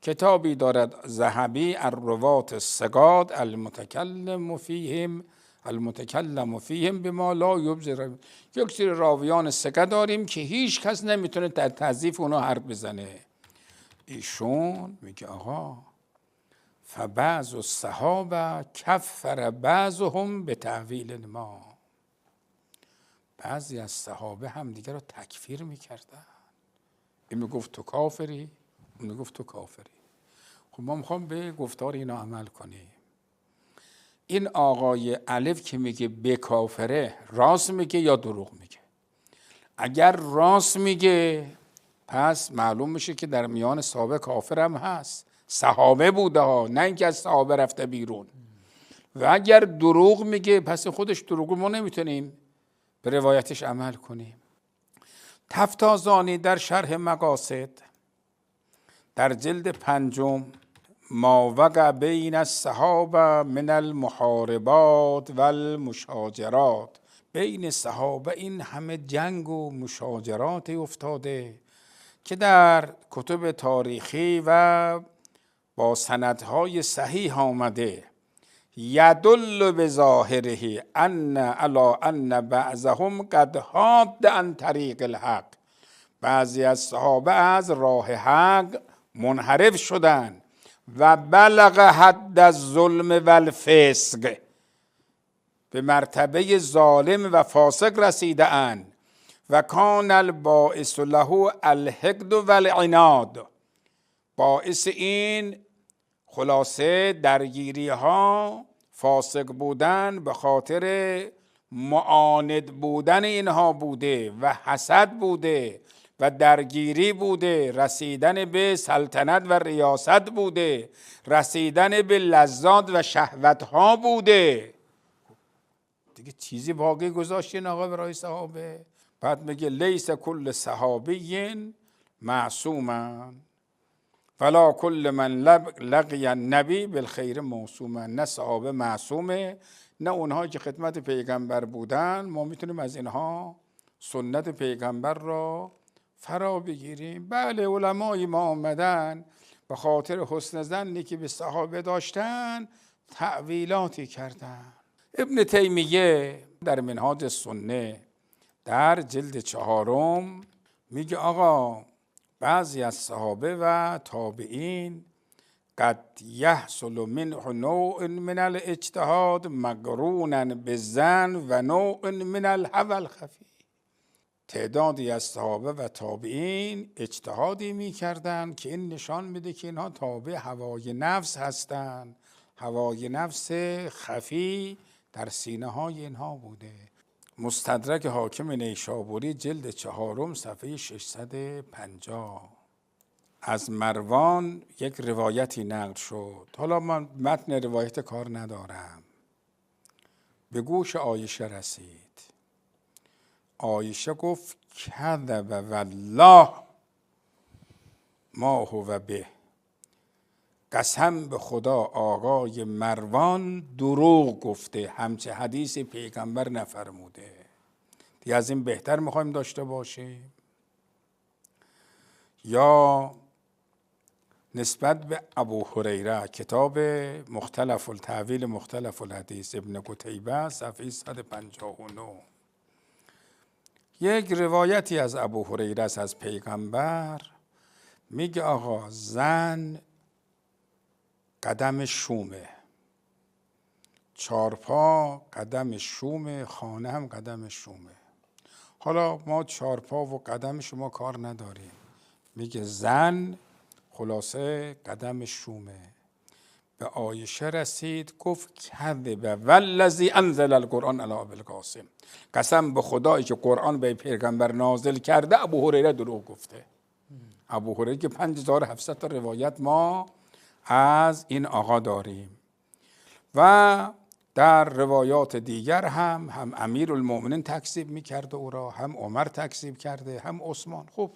کتابی دارد ذهبی الروات الثقات المتکلم فیهم بما لا یبصر. یک سری راویان ثقه داریم که هیچ کس نمیتونه در تضعیف اونا حرف بزنه. ایشون میگه آقا فبعض الصحابه کفر بعضهم به تأویل ما. بعضی از صحابه هم دیگه رو تکفیر میکردن. این میگفت تو کافری، اون میگفت تو کافری. خب ما میخوام به گفتار اینا عمل کنیم. این آقای الف که میگه به کافره راست میگه یا دروغ میگه؟ اگر راست میگه پس معلوم میشه که در میان صحابه کافر هم هست، صحابه بوده ها، نه اینکه از صحابه رفته بیرون. و اگر دروغ میگه پس خودش دروغ، ما نمیتونیم به روایتش عمل کنیم. تفتازانی در شرح مقاصد در جلد 5 ما وقع بین الصحابه من المحاربات و المشاجرات، بین صحابه این همه جنگ و مشاجرات افتاده که در کتب تاریخی و با سندهای صحیح آمده. یدل بظاهره ان علی ان بعضهم قد حاد عن طریق الحق، بعضی از صحابه از راه حق منحرف شدند و بلغ حد الظلم و الفسق، به مرتبه ظالم و فاسق رسیده اند. و کان الباعث له الحقد و العناد، باعث این خلاصه درگیری ها فاسق بودن به خاطر معاند بودن اینها بوده و حسد بوده و درگیری بوده، رسیدن به سلطنت و ریاست بوده، رسیدن به لذات و شهوت ها بوده. دیگه چیزی باقی گذاشت این آقا برای صحابه؟ بعد میگه لیس کل صحابی معصوما فلا کل من لقی النبی بالخیر موصوما. نه صحابه معصومه، نه اونها که خدمت پیغمبر بودن ما میتونیم از اینها سنت پیغمبر را فرا بگیریم. بله علمای ما آمدن به خاطر حسن ظنی که به صحابه داشتن تأویلاتی کردن. ابن تیمیه در منهاج السنه در جلد 4 میگه آقا بعضی از صحابه و تابعین قد یحصل منه نوع من الاجتهاد مقرونا بالظن و نوع من الهوى الخفی. تعدادی از صحابه و تابعین اجتهادی میکردن که این نشان میده که اینها تابع هوای نفس هستند، هوای نفس خفی در سینه های اینها بوده. مستدرک حاکم نیشابوری جلد 4 صفحه 650 از مروان یک روایتی نقل شد. حالا من متن روایت کار ندارم. به گوش عایشه رسید. عایشه گفت کذب والله ما هو به، قسم به خدا آقای مروان دروغ گفته، همچه حدیث پیغمبر نفرموده. دیگه از این بهتر میخوایم داشته باشیم؟ یا نسبت به ابو هریره کتاب مختلف التأویل مختلف الحدیث ابن قتیبه صفحه 159 یک روایتی از ابو هریره از پیغمبر میگه آقا زن قدم شومه، چارپا قدم شومه، خانه هم قدم شومه. حالا ما چارپا و قدم شما کار نداریم، میگه زن خلاصه قدم شومه. به عایشه رسید گفت کذب والذی انزل القرآن علی ابی القاسم، قسم به خدایی که قرآن به پیغمبر نازل کرده ابو هریره دروغ گفته. ابو هریره که 5700 تا روایت ما از این آقا داریم و در روایات دیگر هم امیرالمؤمنین تکذیب میکرده او را، هم عمر تکذیب کرده، هم عثمان. خب